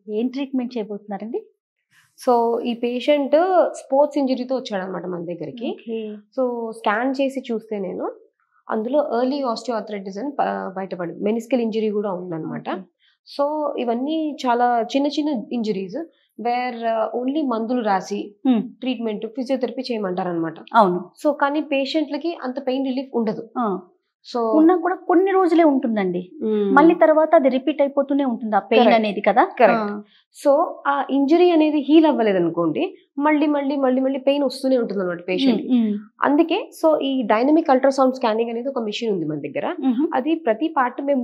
ఏం treatment చేయబోతున్నారండి? So ఈ patient sports ఇంజరీతో వచ్చాడనమాట మన దగ్గరికి. సో స్కాన్ చేసి చూస్తే నేను అందులో ఎర్లీ ఆస్టియోఆర్థరైటిస్ అని బయటపడింది. మెనిస్కల్ ఇంజరీ కూడా ఉందన్నమాట. సో ఇవన్నీ చాలా చిన్న చిన్న ఇంజరీస్ వేర్ ఓన్లీ మందులు రాసి ట్రీట్మెంట్ ఫిజియోథెరపీ చేయమంటారనమాట. అవును. సో కానీ పేషెంట్లకి అంత పెయిన్ రిలీఫ్ ఉండదు. సో ఉన్నా కూడా కొన్ని రోజులే ఉంటుందండి. మళ్ళీ తర్వాత అది రిపీట్ అయిపోతూనే ఉంటుంది ఆ పెయిన్ అనేది కదా. కరెక్ట్. సో ఆ ఇంజరీ అనేది హీల్ అవ్వలేదు అనుకోండి, మళ్ళీ మళ్ళీ మళ్ళీ మళ్ళీ పెయిన్ వస్తూనే ఉంటుంది అనమాట పేషెంట్. అందుకే సో ఈ డైనమిక్ అల్ట్రాసౌండ్ స్కానింగ్ అనేది ఒక మిషన్ ఉంది మన దగ్గర. అది ప్రతి పార్ట్ మేము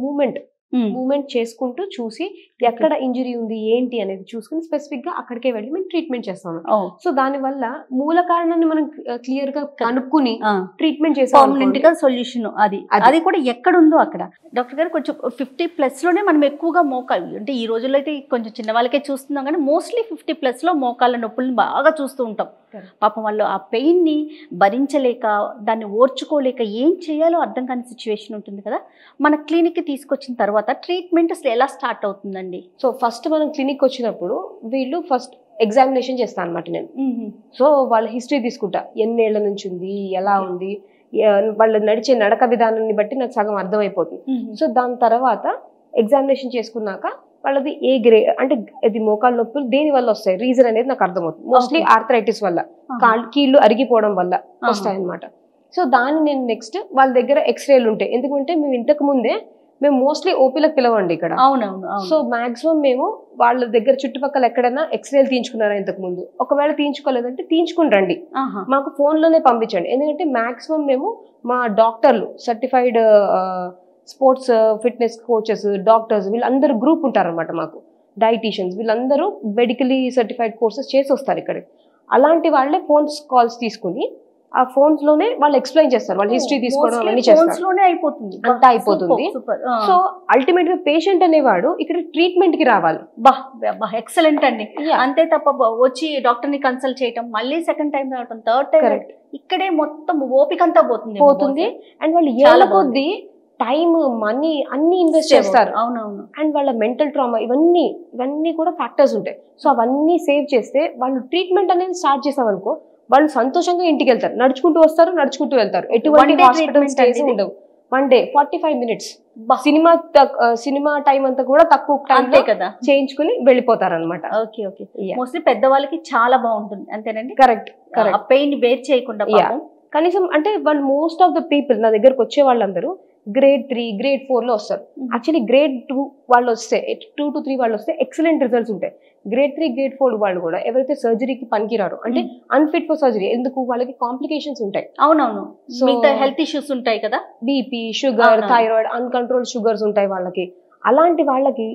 మూమెంట్ చేసుకుంటూ చూసి ఎక్కడ ఇంజరీ ఉంది ఏంటి అనేది చూసుకుని స్పెసిఫిక్ గా అక్కడికే వెళ్ళి మేము ట్రీట్మెంట్ చేస్తాము. సో దాని వల్ల మూల కారణాన్ని మనం క్లియర్ గా కనుక్కుని ట్రీట్మెంట్ చేసాం. సొల్యూషన్ అది కూడా ఎక్కడ ఉందో అక్కడ. డాక్టర్ గారు కొంచెం 50+ లోనే మనం ఎక్కువగా మోకాలు అంటే ఈ రోజుల్లో అయితే కొంచెం చిన్న వాళ్ళకే చూస్తున్నాం కానీ మోస్ట్లీ 50+ లో మోకాళ్ళ నొప్పులను బాగా చూస్తూ ఉంటాం. పాపం వాళ్ళు ఆ పెయిన్ ని భరించలేక దాన్ని ఓర్చుకోలేక ఏం చేయాలో అర్థం కాని సిచ్యువేషన్ ఉంటుంది కదా. మన క్లినిక్ కి తీసుకొచ్చిన తర్వాత ట్రీట్మెంట్ అసలు ఎలా స్టార్ట్ అవుతుందండి? సో ఫస్ట్ మనం క్లినిక్ వచ్చినప్పుడు వీళ్ళు ఫస్ట్ ఎగ్జామినేషన్ చేస్తాను అనమాట నేను. సో వాళ్ళ హిస్టరీ తీసుకుంటా, ఎన్నేళ్ల నుంచి ఉంది, ఎలా ఉంది, వాళ్ళు నడిచే నడక విధానాన్ని బట్టి నాకు సగం అర్థమైపోతుంది. సో దాని తర్వాత ఎగ్జామినేషన్ చేసుకున్నాక వాళ్ళది ఏ గ్రేడ్ అంటే ఇది మోకాళ్ళ నొప్పులు దేని వల్ల వస్తాయి రీజన్ అనేది నాకు అర్థమవుతుంది. మోస్ట్లీ ఆర్థరైటిస్ వల్ల, కీళ్ళు అరిగిపోవడం వల్ల వస్తాయి అనమాట. సో దాన్ని నేను నెక్స్ట్ వాళ్ళ దగ్గర ఎక్స్రేలు ఉంటాయి. ఎందుకంటే మేము ఇంతకు ముందే మేము మోస్ట్లీ ఓపీలకు పిలవండి ఇక్కడ. సో మాక్సిమం మేము వాళ్ళ దగ్గర చుట్టుపక్కల ఎక్కడైనా ఎక్స్రేలు తీయించుకున్నారా ఇంతకు ముందు, ఒకవేళ తీయించుకోలేదంటే తీయించుకుని రండి, మాకు ఫోన్ లోనే పంపించండి. ఎందుకంటే మాక్సిమం మేము మా డాక్టర్లు certified sports fitness coaches doctors వీళ్ళందరూ గ్రూప్ ఉంటారనమాట. మాకు డైటీషియన్స్ వీళ్ళందరూ మెడికలీ సర్టిఫైడ్ కోర్సెస్ చేసి వస్తారు ఇక్కడ. అలాంటి వాళ్ళే కాల్స్ తీసుకుని ఆ ఫోన్స్ లోనే వాళ్ళు ఎక్స్ప్లెయిన్ చేస్తారు, వాళ్ళ హిస్టరీ తీసుకోవడం అవన్నీ చేస్తారు, అంతా అయిపోతుంది. సో అల్టిమేట్ గా పేషెంట్ అనేవాడు ఇక్కడ ట్రీట్మెంట్ కి రావాలి. ఎక్సలెంట్ అండి. అంతే తప్ప వచ్చి డాక్టర్ ని కన్సల్ట్ చేయటం, మళ్ళీ సెకండ్ టైం రావటం, థర్డ్ టైం ఇక్కడే మొత్తం ఓపిక అంతా పోతుంది. అండ్ వాళ్ళు ఏళ్ళ కొద్దీ టైం మనీ అన్ని ఇన్వెస్ట్ చేస్తారు. అవునవును. అండ్ వాళ్ళ మెంటల్ ట్రామా ఇవన్నీ కూడా ఫ్యాక్టర్స్ ఉంటాయి. సో అవన్నీ సేవ్ చేస్తే వాళ్ళు ట్రీట్మెంట్ అనేది స్టార్ట్ చేసామనుకో వాళ్ళు సంతోషంగా ఇంటికి వెళ్తారు, నడుచుకుంటూ వస్తారు, నడుచుకుంటూ వెళ్తారు. ఎటువంటి హాస్పిటల్ స్టేస్ ఉండవు. 1 day 45 minutes సినిమా టైం అంతా కూడా తక్కువ టైంలో కదా చేయించుకుని వెళ్ళిపోతారు అనమాట. Okay okay. మోస్ట్లీ పెద్దవాళ్ళకి చాలా బాగుంటుంది అంతేనండి. Correct correct. పెయిన్ బేర్ చేయకుండా కనీసం అంటే వాళ్ళు మోస్ట్ ఆఫ్ ద పీపుల్ నా దగ్గరకు వచ్చే వాళ్ళందరూ grade 3 grade 4 లో వస్తారు. యాక్చువల్లీ grade 2 వాళ్ళు వస్తే 2 to 3 వాళ్ళు వస్తే ఎక్సలెంట్ రిజల్ట్స్ ఉంటాయి. grade 3 grade 4 వాళ్ళు కూడా ఎవరైతే సర్జరీకి పనికిరారు అంటే అన్ఫిట్ ఫర్ సర్జరీ, ఎందుకు వాళ్ళకి కాంప్లికేషన్స్ ఉంటాయి. అవునవును. సో హెల్త్ ఇష్యూస్ ఉంటాయి కదా, BP, sugar, thyroid, uncontrol sugars ఉంటాయి వాళ్ళకి. అలాంటి వాళ్ళకి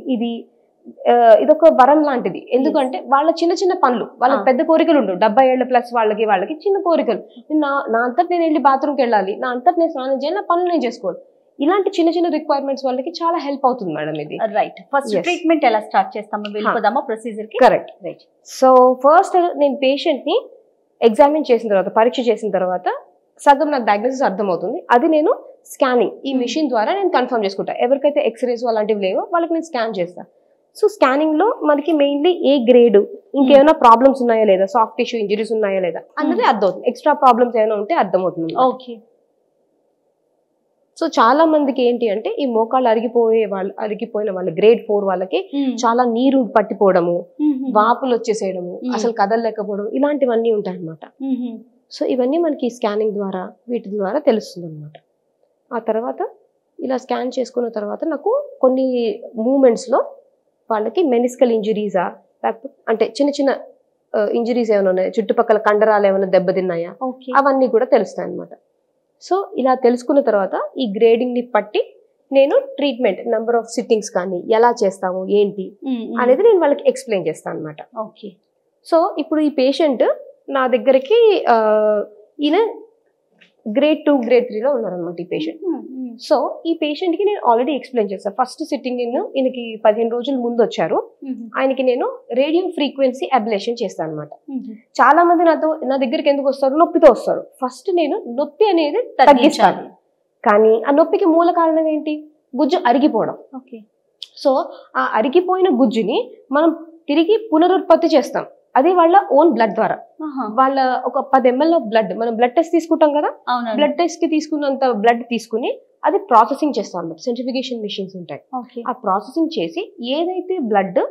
ఇదొక వరం లాంటిది. ఎందుకంటే వాళ్ళ చిన్న చిన్న పనులు, వాళ్ళకి పెద్ద కోరికలు ఉండవు. 70 ఏళ్ల ప్లస్ వాళ్ళకి చిన్న కోరికలు, నా అంతటి నేను వెళ్ళి బాత్రూమ్కి వెళ్ళాలి, నా అంతటి నేను స్నానం చేయాలి, నా పనులు నేను చేసుకోవాలి. ఇలాంటి చిన్న చిన్న రిక్వైర్మెంట్స్ వాళ్ళకి చాలా హెల్ప్ అవుతుంది మేడం ఇది. రైట్. ఫస్ట్ ట్రీట్మెంట్ ఎలా స్టార్ట్ చేస్తామో వెళ్ళిపోదామా ప్రొసీజర్ కి? కరెక్ట్. రైట్. సో ఫస్ట్ నేను పేషెంట్ ని ఎగ్జామిన్ చేసిన తర్వాత, పరీక్ష చేసిన తర్వాత సగం నాకు డయాగ్నోసిస్ అర్థమవుతుంది. అది నేను స్కానింగ్ ఈ మిషన్ ద్వారా నేను కన్ఫర్మ్ చేసుకుంటా. ఎవరికైతే ఎక్స్రేస్ అలాంటివి లేవో వాళ్ళకి నేను స్కాన్ చేస్తాను. సో స్కానింగ్ లో మనకి మెయిన్లీ ఏ గ్రేడ్, ఇంకేమైనా ప్రాబ్లమ్స్ ఉన్నాయా లేదా, సాఫ్ట్ టిష్యూ ఇంజరీస్ ఉన్నాయా లేదా అన్నది అర్థమవుతుంది. ఎక్స్ట్రా ప్రాబ్లమ్స్ ఏమైనా ఉంటే అర్థమవుతుంది. ఓకే. సో చాలా మందికి ఏంటి అంటే ఈ మోకాళ్ళు అరిగిపోయిన వాళ్ళు grade 4 వాళ్ళకి చాలా నీరు పట్టిపోవడము, వాపులు వచ్చేసేయడము, అసలు కదలలేకపోవడం, ఇలాంటివన్నీ ఉంటాయి అన్నమాట. సో ఇవన్నీ మనకి స్కానింగ్ ద్వారా వీటి ద్వారా తెలుస్తుంది అనమాట. ఆ తర్వాత ఇలా స్కాన్ చేసుకున్న తర్వాత నాకు కొన్ని మూమెంట్స్ లో వాళ్ళకి మెనిస్కల్ ఇంజరీసా లేకపోతే అంటే చిన్న చిన్న ఇంజరీస్ ఏమైనా ఉన్నాయా, చుట్టుపక్కల కండరాలు ఏమైనా దెబ్బతిన్నాయా, అవన్నీ కూడా తెలుస్తాయి అనమాట. సో ఇలా తెలుసుకున్న తర్వాత ఈ గ్రేడింగ్ ని పట్టి నేను ట్రీట్మెంట్ నెంబర్ ఆఫ్ సిట్టింగ్స్ కానీ ఎలా చేస్తాము ఏంటి అనేది నేను వాళ్ళకి ఎక్స్ప్లెయిన్ చేస్తాను అనమాట. ఓకే. సో ఇప్పుడు ఈ పేషెంట్ నా దగ్గరికి ఈయన grade 2 grade 3 లో ఉన్నారనమాట ఈ పేషెంట్. సో ఈ పేషెంట్ కి నేను ఆల్రెడీ ఎక్స్ప్లెయిన్ చేస్తాను. ఫస్ట్ సిట్టింగ్ ఈయనకి 15 రోజుల ముందు వచ్చారు. ఆయనకి నేను రేడియో ఫ్రీక్వెన్సీ అబ్లేషన్ చేస్తాను అనమాట. చాలా మంది నా దగ్గరికి ఎందుకు వస్తారు, నొప్పితో వస్తారు. ఫస్ట్ నేను నొప్పి అనేది తగ్గిస్తాను, కానీ ఆ నొప్పికి మూల కారణం ఏంటి, గుజ్జు అరిగిపోవడం. ఓకే. సో ఆ అరిగిపోయిన గుజ్జుని మనం తిరిగి పునరుత్పత్తి చేస్తాం. అది వాళ్ళ ఓన్ బ్లడ్ ద్వారా. వాళ్ళ ఒక 10 ml ఆఫ్ బ్లడ్ మనం బ్లడ్ టెస్ట్ తీసుకుంటాం కదా, బ్లడ్ టెస్ట్ కి తీసుకున్నంత బ్లడ్ తీసుకుని అది ప్రాసెసింగ్ చేస్తాం అన్నమాట. సెంట్రిఫికేషన్ మెషిన్స్ ఉంటాయి. ఆ ప్రాసెసింగ్ చేసి ఏదైతే బ్లడ్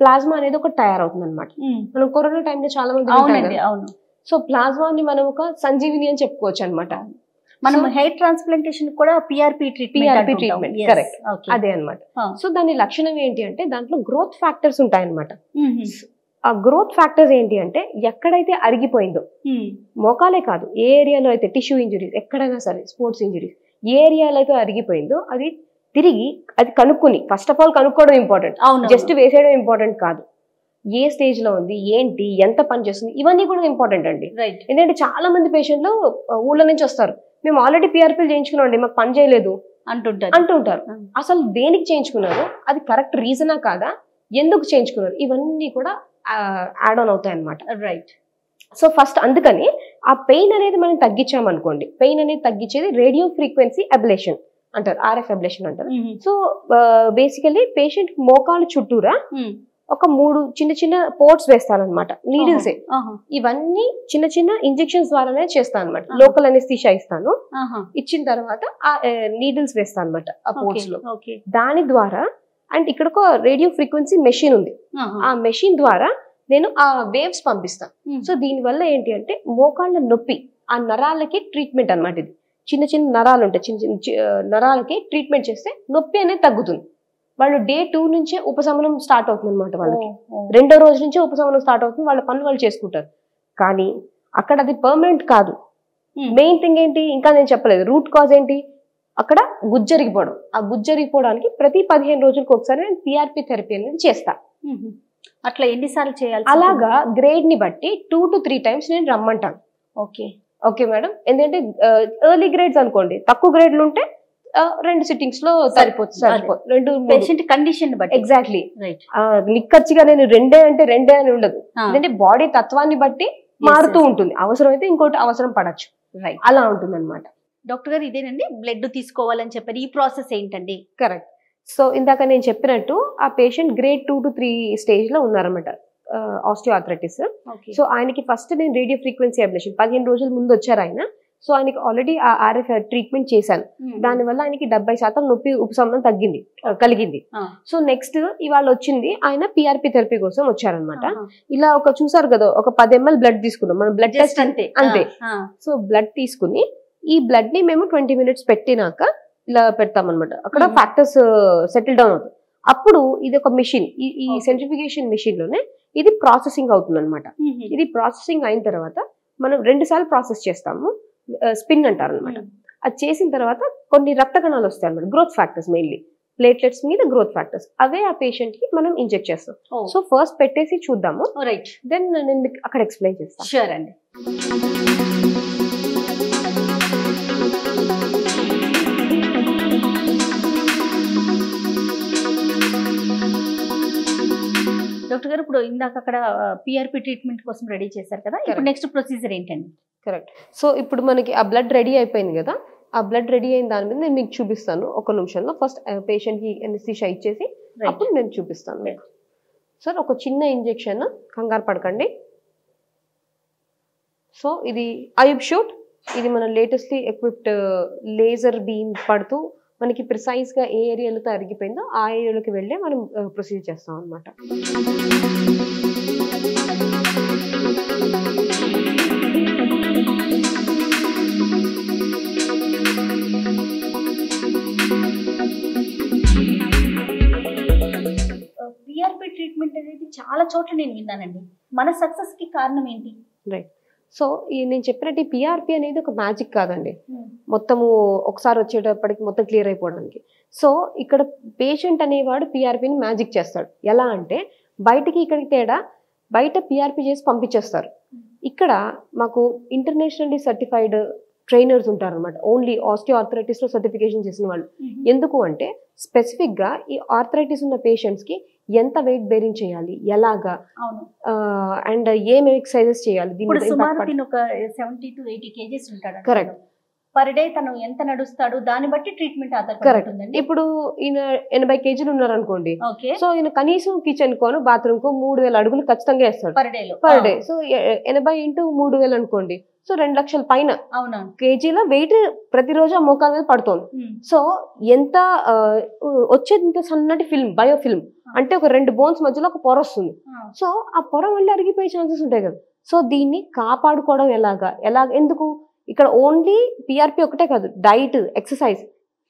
ప్లాస్మా అనేది ఒకటి తయారవుతుంది అనమాట. మనం కరోనా టైంలో చాలా మంది, సో ప్లాస్మాని మనం ఒక సంజీవిని అని చెప్పుకోవచ్చు అనమాట. మనం హెయిర్ ట్రాన్స్ప్లాంటేషన్ కూడా పిఆర్పి ట్రీట్మెంట్ కరెక్ట్, అదే అనమాట. సో దాని లక్షణం ఏంటి అంటే దాంట్లో గ్రోత్ ఫ్యాక్టర్స్ ఉంటాయన్నమాట. ఆ గ్రోత్ ఫ్యాక్టర్స్ ఏంటి అంటే ఎక్కడైతే అరిగిపోయిందో, మోకాలే కాదు ఏ ఏరియాలో అయితే టిష్యూ ఇంజురీస్, ఎక్కడైనా సరే స్పోర్ట్స్ ఇంజురీస్, ఏ ఏరియాలో అయితే అరిగిపోయిందో అది తిరిగి అది కనుక్కుని, ఫస్ట్ ఆఫ్ ఆల్ కనుక్కోవడం ఇంపార్టెంట్, జస్ట్ వేసేయడం ఇంపార్టెంట్ కాదు. ఏ స్టేజ్ లో ఉంది, ఏంటి, ఎంత పని చేస్తుంది, ఇవన్నీ కూడా ఇంపార్టెంట్ అండి. ఎందుకంటే చాలా మంది పేషెంట్లు ఊళ్ళ నుంచి వస్తారు, మేము ఆల్రెడీ పిఆర్పీలు చేయించుకున్నాం, మాకు పని చేయలేదు అంటుంటారు. అసలు దేనికి చేయించుకున్నారు, అది కరెక్ట్ రీజనా కాదా, ఎందుకు చేయించుకున్నారు, ఇవన్నీ కూడా యాడ్ ఆన్ అవుతాయి అనమాట. రైట్. సో ఫస్ట్ అందుకని ఆ పెయిన్ అనేది మనం తగ్గించామనుకోండి, పెయిన్ అనేది తగ్గించేది రేడియో ఫ్రీక్వెన్సీ అబ్లేషన్ అంటారు, ఆర్ఎఫ్ అబ్లేషన్ అంటారు. సో బేసికలీ పేషెంట్ మోకాలు చుట్టూరా ఒక 3 చిన్న చిన్న పోర్ట్స్ వేస్తానమాట, నీడిల్సే. ఇవన్నీ చిన్న చిన్న ఇంజెక్షన్స్ ద్వారానే చేస్తాను అనమాట. లోకల్ అనెస్థీషియా ఇస్తాను, ఇచ్చిన తర్వాత ఆ నీడిల్స్ వేస్తాను అనమాట ఆ పోర్ట్స్ లో. దాని ద్వారా అండ్ ఇక్కడ ఒక రేడియో ఫ్రీక్వెన్సీ మెషిన్ ఉంది, ఆ మెషిన్ ద్వారా నేను ఆ వేవ్స్ పంపిస్తాను. సో దీని వల్ల ఏంటి అంటే మోకాళ్ళ నొప్పి, ఆ నరాలకి ట్రీట్మెంట్ అనమాట. ఇది చిన్న చిన్న నరాలు ఉంటాయి, చిన్న చిన్న నరాలకి ట్రీట్మెంట్ చేస్తే నొప్పి అనేది తగ్గుతుంది. వాళ్ళు డే 2 నుంచే ఉపశమనం స్టార్ట్ అవుతుంది అనమాట. వాళ్ళకి 2వ రోజు నుంచే ఉపశమనం స్టార్ట్ అవుతుంది, వాళ్ళ పనులు వాళ్ళు చేసుకుంటారు. కానీ అక్కడ అది పర్మనెంట్ కాదు. మెయిన్ థింగ్ ఏంటి, ఇంకా నేను చెప్పలేదు, రూట్ కాజ్ ఏంటి, అక్కడ గుజ్జరిగిపోవడం. ఆ గుజ్జరిగిపోవడానికి ప్రతి 15 రోజులకు ఒకసారి నేను పిఆర్పి థెరపీ అనేది చేస్తా. అట్లా ఎన్నిసార్లు చేయాలి? అలాగా గ్రేడ్ ని బట్టి 2 to 3 times నేను రమ్మంటాను. Okay madam. ఎందుకంటే ఎర్లీ గ్రేడ్స్ అనుకోండి, తక్కువ గ్రేడ్లు ఉంటే 2 సిట్టింగ్స్ లో సరిపోతుంది. 2 పేషెంట్ కండిషన్ బట్టి. ఎగ్జాక్ట్లీ. నిక్కచ్చిగా నేను 2 అంటే 2 అని ఉండదు. ఎందుకంటే బాడీ తత్వాన్ని బట్టి మారుతూ ఉంటుంది, అవసరం అయితే ఇంకోటి అవసరం పడచ్చు, అలా ఉంటుంది అనమాట. డాక్టర్ గారు ఇదేనండి బ్లడ్ తీసుకోవాలని చెప్పారు, ఈ ప్రాసెస్ ఏంటండి? కరెక్ట్. సో ఇందాక నేను చెప్పినట్టు ఆ పేషెంట్ గ్రేడ్ 2 to 3 స్టేజ్ లో ఉన్నారన్నమాట, ఆస్టియోఆర్థరైటిస్. సో ఆయనకి ఫస్ట్ నేను రేడియో ఫ్రీక్వెన్సీ అబ్లేషన్ 15 రోజుల ముందు వచ్చారు ఆయన. సో ఆయనకి ఆల్రెడీ ఆ ఆర్ఎఫ్ ట్రీట్మెంట్ చేశాను, దానివల్ల ఆయనకి 70% నొప్పి ఉపశమనం కలిగింది. సో నెక్స్ట్ ఇవాళ వచ్చింది ఆయన పిఆర్పి థెరపీ కోసం వచ్చారనమాట. ఇలా ఒక చూసారు కదా, ఒక 10 ml బ్లడ్ తీసుకున్నాం మనం, బ్లడ్ టెస్ట్ అంతే. సో బ్లడ్ తీసుకుని ఈ బ్లడ్ ని మేము 20 minutes పెట్టినాక ఇలా పెడతాం అనమాట. అక్కడ ఫ్యాక్టర్స్ సెటిల్ డౌన్ అవుతాయి. అప్పుడు ఇది ఒక మిషన్, ఈ సెంట్రిఫికేషన్ మిషన్ లోనే ఇది ప్రాసెసింగ్ అవుతుంది అనమాట. ఇది ప్రాసెసింగ్ అయిన తర్వాత మనం 2 సార్లు ప్రాసెస్ చేస్తాము, స్పిన్ అంటారు అనమాట. అది చేసిన తర్వాత కొన్ని రక్త కణాలు వస్తాయి అనమాట, గ్రోత్ ఫ్యాక్టర్స్, మెయిన్లీ ప్లేట్లెట్స్ మీద గ్రోత్ ఫ్యాక్టర్స్, అవే ఆ పేషెంట్ కి మనం ఇంజెక్ట్ చేస్తాం. సో ఫస్ట్ పెట్టేసి చూద్దాము, దెన్ నేను మీకు అక్కడ ఎక్స్ప్లెయిన్ చేస్తాను. షూర్ అండి. డాక్టర్ గారు ఇప్పుడు ఇందాక అక్కడ పిఆర్పి ట్రీట్మెంట్ కోసం రెడీ చేశారు కదా, ఇప్పుడు నెక్స్ట్ ప్రొసీజర్ ఏంటండి? కరెక్ట్. సో ఇప్పుడు మనకి ఆ బ్లడ్ రెడీ అయిపోయింది కదా, ఆ బ్లడ్ రెడీ అయిన దాని మీద నేను మీకు చూపిస్తాను ఒక నిమిషంలో. ఫస్ట్ పేషెంట్ కి ఎనెస్థీషియా ఇచ్చేసి అప్పుడు నేను చూపిస్తాను మీకు. సార్ ఒక చిన్న ఇంజెక్షన్, కంగారు పడకండి. సో ఇది అయూబ్ షూట్, ఇది మన లేటెస్ట్లీ ఎక్విప్డ్ లేజర్ బీమ్ పడుతూ మనకి ప్రిసైజ్ గా ఏ ఏరియాలతో అరిగిపోయిందో ఆ ఏరియాలోకి వెళ్ళే మనం ప్రొసీజర్ చేస్తాం అనమాట. పిఆర్పి ట్రీట్మెంట్ అనేది చాలా చోట్ల నేను విన్నానండి, మన సక్సెస్ కి కారణం ఏంటి? రైట్. సో నేను చెప్పినట్టు ఈ పిఆర్పి అనేది ఒక మ్యాజిక్ కాదండి, మొత్తము ఒకసారి వచ్చేటప్పటికి మొత్తం క్లియర్ అయిపోవడానికి. సో ఇక్కడ పేషెంట్ అనేవాడు పిఆర్పిని మ్యాజిక్ చేస్తాడు. ఎలా అంటే బయటికి ఇక్కడికి తేడా, బయట పిఆర్పి చేసి పంపించేస్తారు. ఇక్కడ మాకు ఇంటర్నేషనల్లీ సర్టిఫైడ్ ట్రైనర్స్ ఉంటారు అనమాట, ఓన్లీ ఆస్టియోఆర్థరైటిస్ లో సర్టిఫికేషన్ చేసిన వాళ్ళు. ఎందుకు అంటే స్పెసిఫిక్ గా ఈ ఆర్థరైటిస్ ఉన్న పేషెంట్స్ కి ఎంత వెయిట్ బేరింగ్ చేయాలి, ఎలాగా, అండ్ ఏం ఎక్సర్సైజెస్ చేయాలి. ఒక 70 to 80 kgs ఉంటాడు. కరెక్ట్. పర్ డే తను ఎంత నడుస్తాడు దాన్ని బట్టి ట్రీట్మెంట్ కరెక్ట్. ఆధారపడుతుందండి. ఇప్పుడు ఈయన 80 kg ఉన్నారు అనుకోండి, ఓకే, సో ఈయన కనీసం కిచెన్ కోను బాత్రూమ్ కు 3000 అడుగులు ఖచ్చితంగా వేస్తాడు పర్ డే లో. Per day. సో 80 into 3000 అనుకోండి, సో 2 లక్షల పైన అవునా కేజీల వెయిట్ ప్రతిరోజు ఆ మోకాల మీద పడుతోంది. సో ఎంత వచ్చేది ఇంత సన్నటి ఫిల్మ్, బయో ఫిల్మ్ అంటే ఒక 2 బోన్స్ మధ్యలో ఒక పొర వస్తుంది. సో ఆ పొర మళ్ళీ అరిగిపోయే ఛాన్సెస్ ఉంటాయి కదా. సో దీన్ని కాపాడుకోవడం ఎలాగ ఎందుకు ఇక్కడ ఓన్లీ పిఆర్పి ఒకటే కాదు, డైట్, ఎక్సర్సైజ్.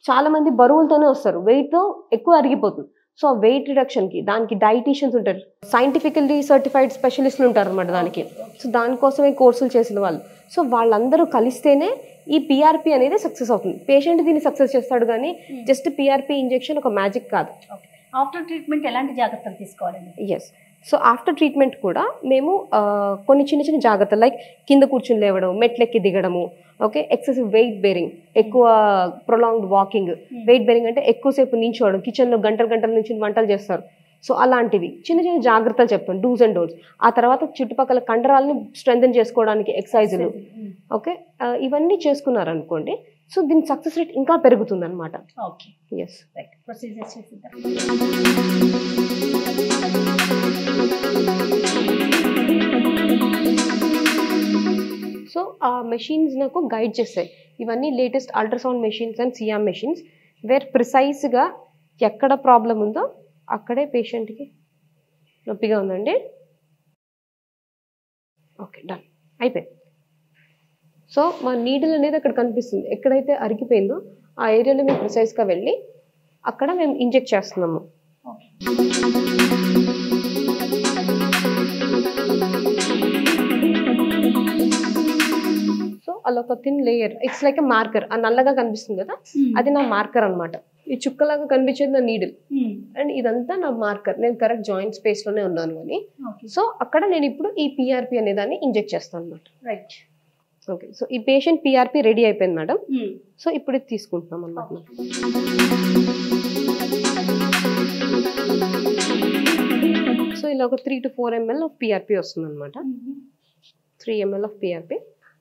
చాలా మంది బరువులతోనే వస్తారు, వెయిట్ తో ఎక్కువ అరిగిపోతుంది. సో వెయిట్ రిడక్షన్ కి దానికి డైటీషియన్స్ ఉంటారు, సైంటిఫికల్లీ సర్టిఫైడ్ స్పెషలిస్టులు ఉంటారు అన్నమాట దానికి. సో దానికోసమే కోర్సులు చేసిన వాళ్ళు. సో వాళ్ళందరూ కలిస్తేనే ఈ పిఆర్పి అనేది సక్సెస్ అవుతుంది. పేషెంట్ దీన్ని సక్సెస్ చేస్తాడు కానీ జస్ట్ పిఆర్పి ఇంజెక్షన్ ఒక మ్యాజిక్ కాదు. ఆఫ్టర్ ట్రీట్మెంట్ ఎలాంటి జాగ్రత్తలు తీసుకోవాలండి? ఎస్. సో ఆఫ్టర్ ట్రీట్మెంట్ కూడా మేము కొన్ని చిన్న చిన్న జాగ్రత్తలు, లైక్ కింద కూర్చుని లేవడం, మెట్లెక్కి దిగడము, ఓకే, ఎక్సెసివ్ వెయిట్ బేరింగ్, ఎక్కువ ప్రొలాంగ్డ్ వాకింగ్. వెయిట్ బేరింగ్ అంటే ఎక్కువసేపు నించోవడం, కిచెన్లో గంటల నుంచి వంటలు చేస్తారు. సో అలాంటివి చిన్న చిన్న జాగ్రత్తలు చెప్తాం, డూస్ అండ్ డోంట్స్. ఆ తర్వాత చుట్టుపక్కల కండరాలని స్ట్రెంథెన్ చేసుకోవడానికి ఎక్సర్సైజులు, ఓకే, ఇవన్నీ చేసుకున్నారనుకోండి, సో దీని సక్సెస్ రేట్ ఇంకా పెరుగుతుంది అనమాట. Okay, yes, right. ప్రొసీజర్ చేసిద్దాం. సో ఆ మెషిన్స్ నాకు గైడ్ చేస్తాయి. ఇవన్నీ latest ultrasound machines and C arm machines, where ప్రిసైజ్గా ఎక్కడ ప్రాబ్లం ఉందో అక్కడే పేషెంట్కి నొప్పిగా ఉందండి, ఓకే, డన్, అయిపోయింది. సో మా నీడిల్ అనేది అక్కడ కనిపిస్తుంది, ఎక్కడైతే అరిగిపోయిందో ఆ ఏరియాలో మేము ప్రిసైజ్గా వెళ్ళి అక్కడ మేము ఇంజెక్ట్ చేస్తున్నాము. సో అలా ఒక thin layer, it's like a marker, ఆ నల్లగా కనిపిస్తుంది కదా, అది నా మార్కర్ అనమాట. ఈ చుక్కలాగా కనిపించేది నా నీడిల్, అండ్ ఇదంతా నా మార్కర్. నేను కరెక్ట్ జాయింట్ స్పేస్ లోనే ఉన్నాను అని. సో అక్కడ నేను ఇప్పుడు ఈ పిఆర్పి అనే దాన్ని ఇంజెక్ట్ చేస్తాను అనమాట. Right, okay. సో ఈ పేషెంట్ పిఆర్పి రెడీ అయిపోయింది మేడం. సో ఇప్పుడు ఇది తీసుకుంటున్నాం అనమాట. సో ఇలా ఒక 3 to 4 ml ఆఫ్ పిఆర్పి వస్తుంది అనమాట. 3 ml ఆఫ్ పిఆర్పి,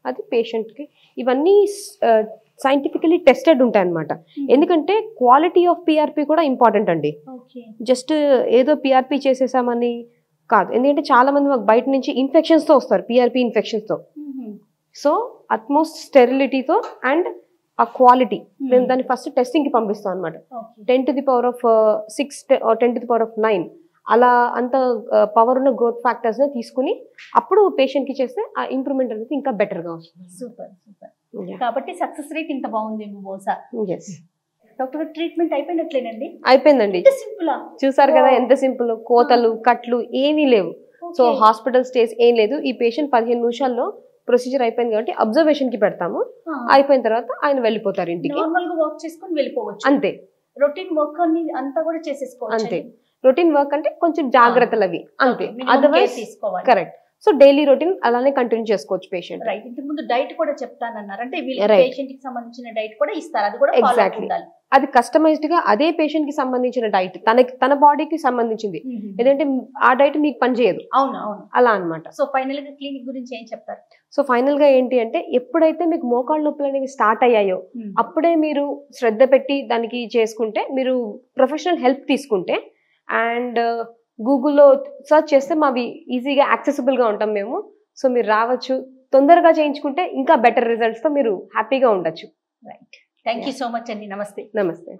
అది పేషెంట్కి. ఇవన్నీ సైంటిఫికలీ టెస్టెడ్ ఉంటాయి అనమాట. ఎందుకంటే క్వాలిటీ ఆఫ్ పిఆర్పి కూడా ఇంపార్టెంట్ అండి. జస్ట్ ఏదో పిఆర్పి చేసేసామని కాదు, ఎందుకంటే చాలా మంది మాకు బయట నుంచి ఇన్ఫెక్షన్స్తో వస్తారు, పిఆర్పి ఇన్ఫెక్షన్స్తో. సో అట్మోస్ట్ స్టెరిలిటీతో అండ్ ఆ క్వాలిటీ మేము దాన్ని ఫస్ట్ టెస్టింగ్కి పంపిస్తాం అనమాట. 10 to the power of 6 or 10 to the power of 9 అలా అంత పవర్ ఉన్న గ్రోత్ ఫ్యాక్టర్స్ ని తీసుకుని అప్పుడు పేషెంట్ కి చేస్తే ఆ ఇంప్రూవ్మెంట్ అనేది ఇంకా బెటర్ గా వస్తుంది. Super super. కాబట్టి సక్సెస్ రేట్ ఇంత బాగుంది బహుశా. ఎస్ డాక్టర్ గారు, ట్రీట్మెంట్ అయిపోయినట్లేనండి? అయిపోయిందండి. సింపుల్, చూసారు కదా ఎంత సింపుల్, కోతలు కట్లు ఏమీ లేవు. సో హాస్పిటల్ స్టేస్ ఏం లేదు. ఈ పేషెంట్ 15 నిమిషాల్లో ప్రొసీజర్ అయిపోయింది కాబట్టి అబ్జర్వేషన్ కి పెడతాము. అయిపోయిన తర్వాత ఆయన వెళ్ళిపోతారు ఇంటికి. నార్మల్ గా వాక్ చేసుకొని వెళ్ళిపోవచ్చు, అంతే. రొటీన్ వర్క్ అంతా కూడా చేసేసుకోవచ్చు, అంతే. రొటీన్ వర్క్ అంటే కొంచెం జాగ్రత్తలు అవి అంతే, అదర్వైజ్ తీసుకోవాలి. కరెక్ట్. సో డైలీ రొటీన్ అలానే కంటిన్యూ చేసుకోవచ్చు పేషెంట్. రైట్. ఇంతకు ముందు డైట్ కూడా చెప్తానన్నారు, అంటే పేషెంట్ కి సంబంధించిన డైట్ కూడా ఇస్తారు, అది కూడా ఎగ్జాక్ట్లీ. అది కస్టమైజ్డ్ గా అదే పేషెంట్ కి సంబంధించిన డైట్, తన బాడీకి సంబంధించింది. ఎందుకంటే ఆ డైట్ మీకు పనిచేయదు. అవును అవును, అలా అనమాట. సో ఫైనల్ గా క్లినిక్ గురించి ఏం చెప్తారు? సో ఫైనల్ గా ఏంటి అంటే, ఎప్పుడైతే మీకు మోకాళ్ళ నొప్పులు అనేవి స్టార్ట్ అయ్యాయో అప్పుడే మీరు శ్రద్ధ పెట్టి దానికి చేసుకుంటే, మీరు ప్రొఫెషనల్ హెల్ప్ తీసుకుంటే, అండ్ గూగుల్లో సర్చ్ చేస్తే మావి ఈజీగా యాక్సెసిబుల్ గా ఉంటాం మేము. సో మీరు రావచ్చు, తొందరగా చేయించుకుంటే ఇంకా బెటర్ రిజల్ట్స్ తో మీరు హ్యాపీగా ఉండొచ్చు. Right. Thank you so much అండి. నమస్తే. నమస్తే.